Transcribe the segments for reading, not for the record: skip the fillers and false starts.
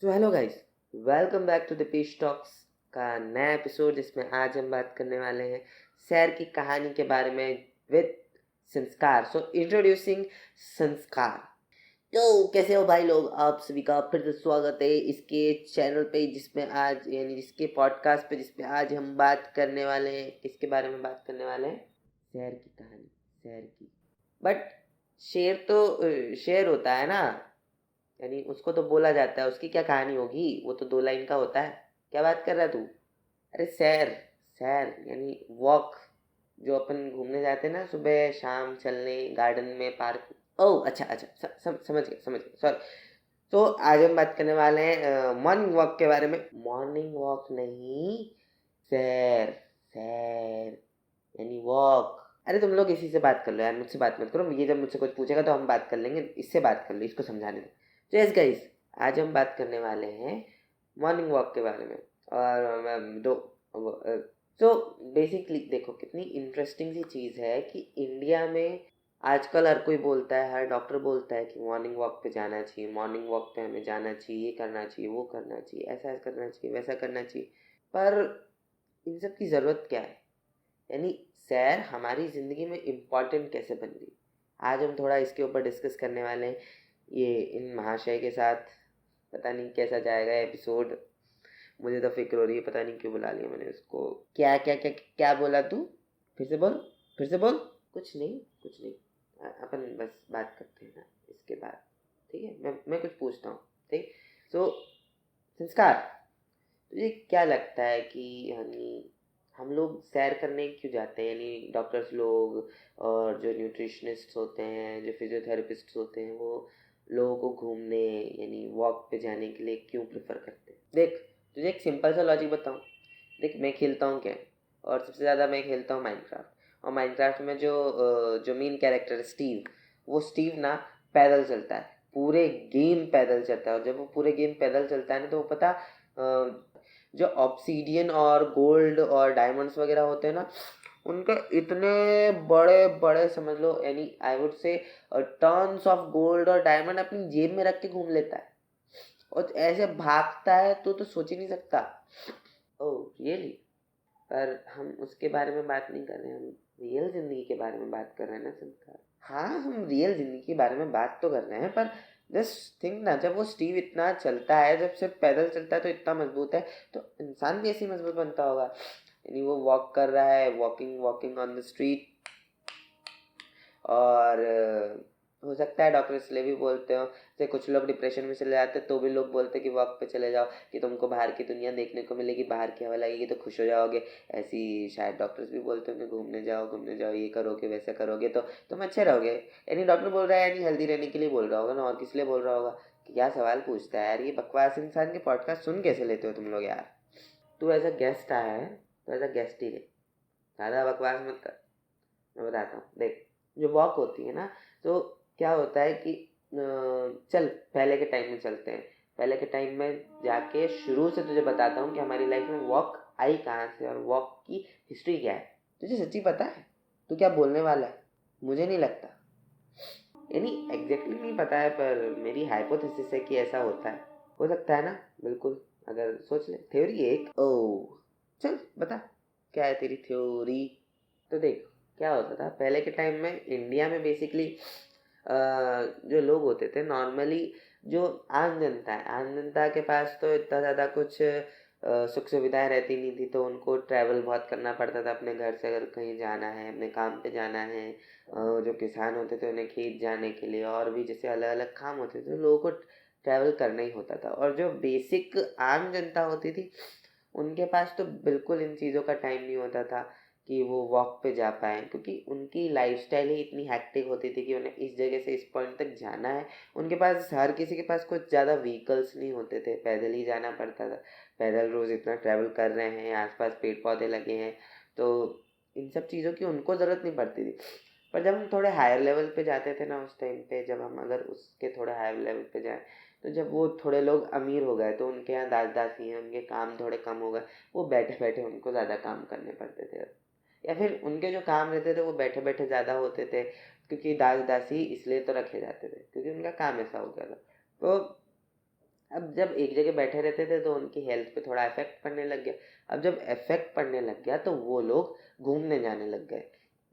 So hello guys, welcome back to the Peace Talks का नया episode जिसमें आज हम बात करने वाले हैं सैर की कहानी के बारे में विद संस्कार। सो इंट्रोड्यूसिंग संस्कार। तो कैसे हो भाई लोग, आप सभी का फिर से स्वागत है इसके चैनल पे जिसमें आज यानी जिसके पॉडकास्ट पे जिसमें आज हम बात करने वाले हैं, किसके बारे में बात करने वाले हैं? सैर की कहानी, सैर की। बट शेर तो शेर होता है ना, यानी उसको तो बोला जाता है, उसकी क्या कहानी होगी? वो तो 2 लाइन का होता है। क्या बात कर रहा है तू? अरे सैर, सैर यानी वॉक, जो अपन घूमने जाते हैं ना सुबह शाम चलने गार्डन में, पार्क। ओह अच्छा अच्छा, समझ गया समझ गया, सॉरी। तो आज हम बात करने वाले हैं मॉर्निंग वॉक के बारे में। मॉर्निंग वॉक नहीं, सैर, सैर यानी वॉक। अरे तुम लोग इसी से बात कर लो यार, मुझसे बात मत करो। ये जब मुझसे कुछ पूछेगा तो हम बात कर लेंगे, इससे बात कर लो, इसको समझाने दो। तो यस गाइस, आज हम बात करने वाले हैं मॉर्निंग वॉक के बारे में। और दो तो बेसिकली देखो कितनी इंटरेस्टिंग सी चीज़ है कि इंडिया में आजकल हर कोई बोलता है, हर डॉक्टर बोलता है कि मॉर्निंग वॉक पे जाना चाहिए, मॉर्निंग वॉक पे हमें जाना चाहिए, ये करना चाहिए, वो करना चाहिए, ऐसा करना चाहिए, वैसा करना चाहिए। पर इन सब की ज़रूरत क्या है? यानी सैर हमारी ज़िंदगी में इम्पॉर्टेंट कैसे बन गई? आज हम थोड़ा इसके ऊपर डिस्कस करने वाले हैं, ये इन महाशय के साथ। पता नहीं कैसा जाएगा एपिसोड, मुझे तो फिक्र हो रही है, पता नहीं क्यों बुला लिया मैंने उसको। क्या क्या क्या क्या बोला तू? फिर से बोल, फिर से बोल। कुछ नहीं, कुछ नहीं। अपन बस बात करते हैं ना इसके बाद, ठीक है? मैं कुछ पूछता हूँ, ठीक? सो संस्कार, तुझे क्या लगता है कि यानी हम लोग सैर करने क्यों जाते हैं? यानी डॉक्टर्स लोग और जो न्यूट्रिशनिस्ट होते हैं, जो फिजियोथेरेपिस्ट होते हैं, वो लोगों को घूमने यानी वॉक पे जाने के लिए क्यों प्रेफर करते हैं? देख, तुझे एक सिंपल सा लॉजिक बताऊं। देख, मैं खेलता हूँ क्या, और सबसे ज़्यादा मैं खेलता हूँ माइनक्राफ्ट। और माइनक्राफ्ट में जो मेन कैरेक्टर है स्टीव, वो स्टीव ना पैदल चलता है, पूरे गेम पैदल चलता है। और जब वो पूरे गेम पैदल चलता है ना, तो वो पता जो ऑब्सीडियन और गोल्ड और डायमंड्स वगैरह होते हैं ना, उनके इतने बड़े बड़े, समझ लो यानी I would say tons of gold और डायमंड अपनी जेब में रख के घूम लेता है। और ऐसे भागता है तो सोच ही नहीं सकता। Oh really? पर हम उसके बारे में बात नहीं कर रहे हैं, हम रियल जिंदगी के बारे में बात कर रहे हैं ना संस्कार। हाँ, हम रियल जिंदगी के बारे में बात तो कर रहे हैं, पर जस्ट थिंक ना, जब वो स्टीव इतना चलता है, जब सिर्फ पैदल चलता है तो इतना मजबूत है, तो इंसान भी ऐसे ही मजबूत बनता होगा। यानी वो वॉक कर रहा है, walking walking on the street. और हो सकता है डॉक्टर इसलिए भी बोलते हो, जैसे कुछ लोग डिप्रेशन में चले जाते हैं तो भी लोग बोलते हैं कि वॉक पे चले जाओ, कि तुमको बाहर की दुनिया देखने को मिलेगी, बाहर की हवा लगेगी तो खुश हो जाओगे। ऐसी शायद डॉक्टर्स भी बोलते होंगे, घूमने जाओ घूमने जाओ, ये करोगे वैसा करोगे तो तुम अच्छे रहोगे। यानी डॉक्टर बोल रहा है, यानी हेल्दी रहने के लिए बोल रहा होगा ना, और किस लिए बोल रहा होगा? कि क्या सवाल पूछता है यार, ये बकवास इंसान के पॉडकास्ट सुन कैसे लेते हो तुम लोग यार? तू एज अ गेस्ट आया है तो एज अ गेस्ट ही ले, ज़्यादा बकवास मत कर। मैं बताता हूँ, देख, जो वॉक होती है ना, तो क्या होता है कि चल पहले के टाइम में चलते हैं। पहले के टाइम में जाके शुरू से तुझे बताता हूँ कि हमारी लाइफ में वॉक आई कहाँ से और वॉक की हिस्ट्री क्या है। तुझे सच्ची पता है तू क्या बोलने वाला है? मुझे नहीं लगता, यानी एग्जैक्टली नहीं पता है, पर मेरी हाइपोथेसिस है कि ऐसा होता है। हो सकता है ना, बिल्कुल। अगर सोच ले, थ्योरी एक। ओ चल बता, क्या है तेरी थ्योरी? तो देख, क्या होता था पहले के टाइम में इंडिया में बेसिकली जो लोग होते थे नॉर्मली, जो आम जनता है, आम जनता के पास तो इतना ज़्यादा कुछ सुख सुविधाएं रहती नहीं थी, तो उनको ट्रैवल बहुत करना पड़ता था अपने घर से। अगर कहीं जाना है, अपने काम पे जाना है, जो किसान होते थे उन्हें खेत जाने के लिए, और भी जैसे अलग अलग काम होते थे, लोगों को ट्रैवल करना ही होता था। और जो बेसिक आम जनता होती थी, उनके पास तो बिल्कुल इन चीज़ों का टाइम नहीं होता था कि वो वॉक पे जा पाएँ, क्योंकि उनकी लाइफस्टाइल ही इतनी हैक्टिक होती थी कि उन्हें इस जगह से इस पॉइंट तक जाना है। उनके पास, हर किसी के पास कुछ ज़्यादा व्हीकल्स नहीं होते थे, पैदल ही जाना पड़ता था। पैदल रोज़ इतना ट्रैवल कर रहे हैं, आसपास पेड़ पौधे लगे हैं, तो इन सब चीज़ों की उनको ज़रूरत नहीं पड़ती थी। पर जब हम थोड़े हायर लेवल पे जाते थे ना, उस टाइम पे जब हम अगर उसके थोड़े हायर लेवल पे जाएँ, तो जब वो थोड़े लोग अमीर हो गए तो उनके यहाँ दास दासी हैं, उनके काम थोड़े कम हो गए, वो बैठे बैठे उनको ज़्यादा काम करने पड़ते थे। या फिर उनके जो काम रहते थे वो बैठे बैठे ज़्यादा होते थे, क्योंकि दास दासी इसलिए तो रखे जाते थे क्योंकि उनका काम ऐसा हो गया था। तो अब जब एक जगह बैठे रहते थे तो उनकी हेल्थ पे थोड़ा इफेक्ट पड़ने लग गया। अब जब इफेक्ट पड़ने लग गया तो वो लोग घूमने जाने लग गए।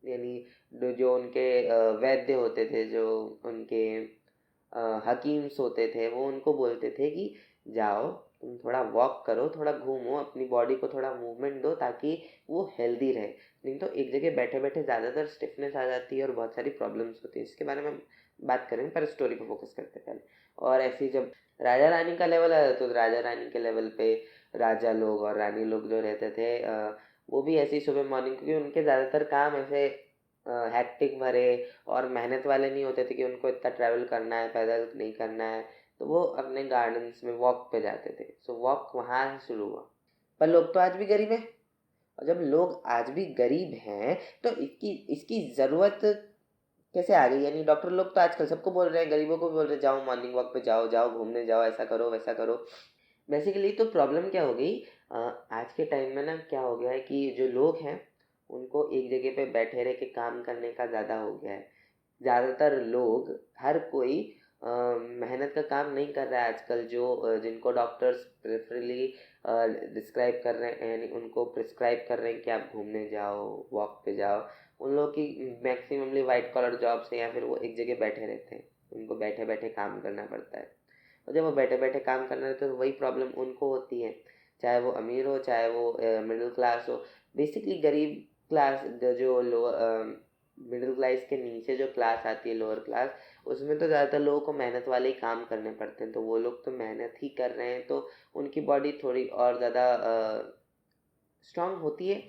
यानी जो उनके वैद्य होते थे, जो उनके हकीम्स होते थे, वो उनको बोलते थे कि जाओ तुम थोड़ा वॉक करो, थोड़ा घूमो, अपनी बॉडी को थोड़ा मूवमेंट दो ताकि वो हेल्दी रहे। नहीं तो एक जगह बैठे बैठे ज़्यादातर स्टिफनेस आ जाती है और बहुत सारी प्रॉब्लम्स होती है। इसके बारे में हम बात करेंगे, पर स्टोरी पे फोकस करते हैं पहले। और ऐसे ही जब राजा रानी का लेवल आया तो राजा रानी के लेवल पे राजा लोग और रानी लोग जो रहते थे वो भी ऐसे ही सुबह मॉर्निंग, क्योंकि उनके ज़्यादातर काम ऐसे हैक्टिक भरे और मेहनत वाले नहीं होते थे कि उनको इतना ट्रैवल करना है, पैदल नहीं करना है, तो वो अपने गार्डन्स में वॉक पे जाते थे। सो वॉक वहाँ से शुरू हुआ। पर लोग तो आज भी गरीब हैं, और जब लोग आज भी गरीब हैं तो इसकी इसकी ज़रूरत कैसे आ गई? यानी डॉक्टर लोग तो आजकल सबको बोल रहे हैं, गरीबों को भी बोल रहे हैं जाओ मॉर्निंग वॉक पे जाओ, जाओ घूमने जाओ, ऐसा करो वैसा करो। बेसिकली तो प्रॉब्लम क्या हो गई, आज के टाइम में ना क्या हो गया है कि जो लोग हैं उनको एक जगह पे बैठे रह के काम करने का ज़्यादा हो गया है। ज़्यादातर लोग, हर कोई मेहनत का काम नहीं कर रहा है आजकल। जो जिनको डॉक्टर्स प्रेफरली डिस्क्राइब कर रहे हैं, यानी उनको प्रिस्क्राइब कर रहे हैं कि आप घूमने जाओ, वॉक पे जाओ, उन लोगों की मैक्सिममली वाइट कॉलर जॉब्स हैं, या फिर वो एक जगह बैठे रहते हैं, उनको बैठे बैठे काम करना पड़ता है। और जब वो बैठे बैठे काम करना रहता है तो वही प्रॉब्लम उनको होती है, चाहे वो अमीर हो चाहे वो मिडिल क्लास हो। बेसिकली गरीब क्लास, जो लोअर मिडिल क्लास के नीचे जो क्लास आती है, लोअर क्लास, उसमें तो ज़्यादातर लोगों को मेहनत वाले ही काम करने पड़ते हैं। तो वो लोग तो मेहनत ही कर रहे हैं तो उनकी बॉडी थोड़ी और ज़्यादा स्ट्रांग होती है।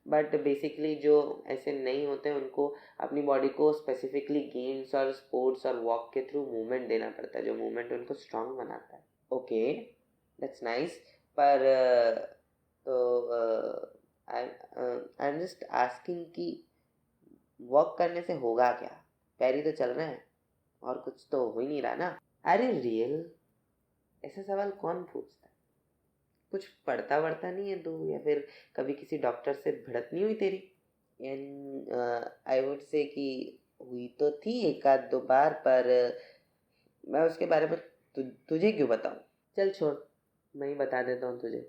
बट बेसिकली जो ऐसे नहीं होते हैं उनको अपनी बॉडी को स्पेसिफिकली गेम्स और स्पोर्ट्स और वॉक के थ्रू मूवमेंट देना पड़ता है, जो मूवमेंट उनको स्ट्रांग बनाता है। Okay, that's nice. पर तो आई एम जस्ट आस्किंग कि वॉक करने से होगा क्या? पैर ही तो चल रहे हैं और कुछ तो हो ही नहीं रहा ना। अरे रियल, ऐसा सवाल कौन पूछता है? कुछ पढ़ता वढ़ता नहीं है तू, या फिर कभी किसी डॉक्टर से भिड़त नहीं हुई तेरी? एंड आई वुड से कि हुई तो थी एक आध दो बार, पर मैं उसके बारे में तुझे क्यों बताऊं? चल छोड़, मैं ही बता देता हूँ तुझे।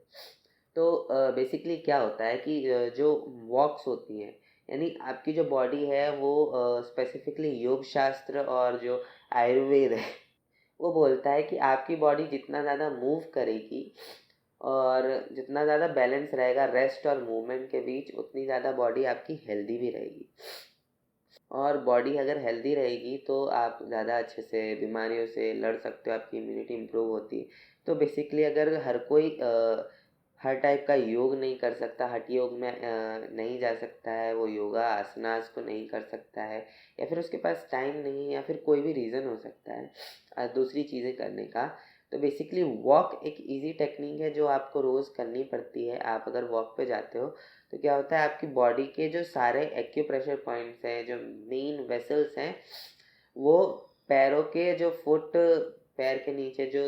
तो बेसिकली क्या होता है कि जो वॉक्स होती हैं, यानी आपकी जो बॉडी है वो स्पेसिफिकली योग शास्त्र और जो आयुर्वेद है वो बोलता है कि आपकी बॉडी जितना ज़्यादा मूव करेगी और जितना ज़्यादा बैलेंस रहेगा रेस्ट और मूवमेंट के बीच, उतनी ज़्यादा बॉडी आपकी हेल्दी भी रहेगी। और बॉडी अगर हेल्दी रहेगी तो आप ज़्यादा अच्छे से बीमारियों से लड़ सकते हो, आपकी इम्यूनिटी इम्प्रूव होती है। तो बेसिकली अगर हर कोई हर टाइप का योग नहीं कर सकता, हठ योग में नहीं जा सकता है, वो योगा आसनास को नहीं कर सकता है, या फिर उसके पास टाइम नहीं है, या फिर कोई भी रीज़न हो सकता है दूसरी चीज़ें करने का, तो बेसिकली वॉक एक इजी टेक्निक है जो आपको रोज़ करनी पड़ती है। आप अगर वॉक पे जाते हो तो क्या होता है, आपकी बॉडी के जो सारे एक्यूप्रेशर पॉइंट्स हैं, जो मेन वेसल्स हैं, वो पैरों के जो फुट, पैर के नीचे जो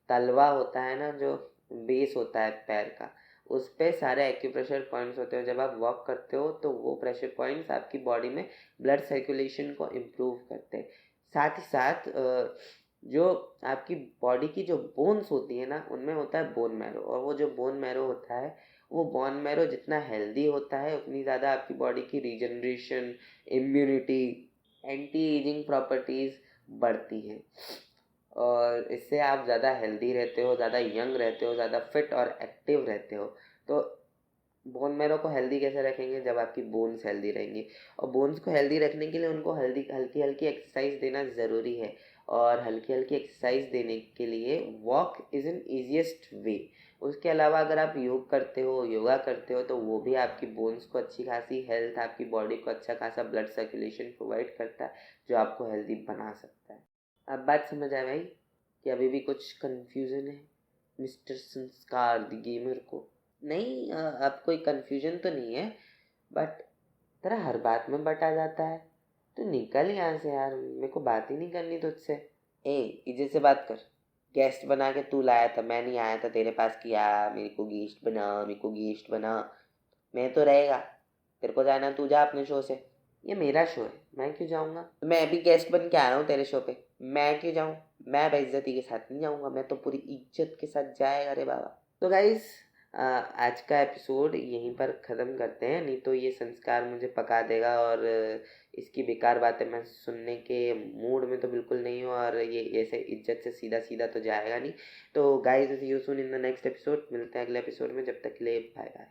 तलवा होता है ना, जो बेस होता है पैर का, उस पे सारे एक्यूप्रेशर पॉइंट्स होते हैं। जब आप वॉक करते हो तो वो प्रेशर पॉइंट्स आपकी बॉडी में ब्लड सर्कुलेशन को इम्प्रूव करते हैं। साथ ही साथ जो आपकी बॉडी की जो बोन्स होती है ना, उनमें होता है बोन मैरो, और वो जो बोन मैरो होता है, वो बोन मैरो जितना हेल्दी होता है उतनी ज़्यादा आपकी बॉडी की regeneration, immunity, anti ageing properties बढ़ती हैं, और इससे आप ज़्यादा हेल्दी रहते हो, ज़्यादा यंग रहते हो, ज़्यादा फिट और एक्टिव रहते हो। तो बोन मैरो को हेल्दी कैसे रखेंगे? जब आपकी बोन्स हेल्दी रहेंगी, और बोन्स को हेल्दी रखने के लिए उनको हल्दी हल्की हल्की एक्सरसाइज देना ज़रूरी है। और हल्की हल्की एक्सरसाइज देने के लिए वॉक इज़ एन ईजीएस्ट वे। उसके अलावा अगर आप योग करते हो, योगा करते हो, तो वो भी आपकी बोन्स को अच्छी खासी हेल्थ, आपकी बॉडी को अच्छा खासा ब्लड सर्कुलेशन प्रोवाइड करता है, जो आपको हेल्दी बना सकता है। अब बात समझ आए भाई कि अभी भी कुछ कन्फ्यूज़न है मिस्टर संस्कार द गेमर को? नहीं, अब कोई कन्फ्यूजन तो नहीं है, बट तेरा हर बात में बट आ जाता है। तू निकल यहाँ से यार, मेरे को बात ही नहीं करनी तुझसे। ए, इज्जत से बात कर। गेस्ट बना के तू लाया था, मैं नहीं आया था तेरे पास कि यार मेरे को गेस्ट बना, मेरे को गेस्ट बना। मैं तो रहेगा, तेरे को जाना तू जा अपने शो से। ये मेरा शो है, मैं क्यों जाऊँगा? मैं भी गेस्ट बन के आया हूँ तेरे शो पे। मैं क्यों जाऊँ? मैं बेइज्जती के साथ नहीं जाऊँगा, मैं तो पूरी इज्जत के साथ जाएगा रे बाबा। तो गाइस आज का एपिसोड यहीं पर ख़त्म करते हैं, नहीं तो ये संस्कार मुझे पका देगा और इसकी बेकार बातें मैं सुनने के मूड में तो बिल्कुल नहीं हूँ, और ये ऐसे इज्जत से सीधा सीधा तो जाएगा नहीं। तो guys see you soon in the next episode, मिलते हैं अगले एपिसोड में, जब तक के लिए बाय बाय।